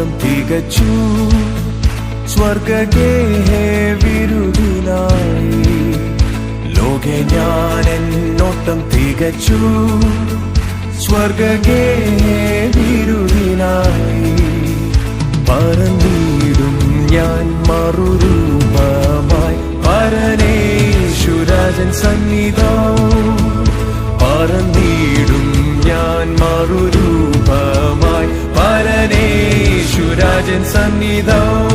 എന്നോട്ടം തികച്ചു സ്വർഗഗേഹേ വിരുദിനായി. ലോകെ ഞാൻ എന്നോട്ടം തികച്ചു സ്വർഗഗേഹേ വിരുദിനായി. പറന്നിടും ഞാൻ മറുരൂപമായി പരനേശുരാജൻ സന്നിധം. പറന്നിടും ഞാൻ മറുരൂപമായി പരനേശുരാജൻ സന്നിധം.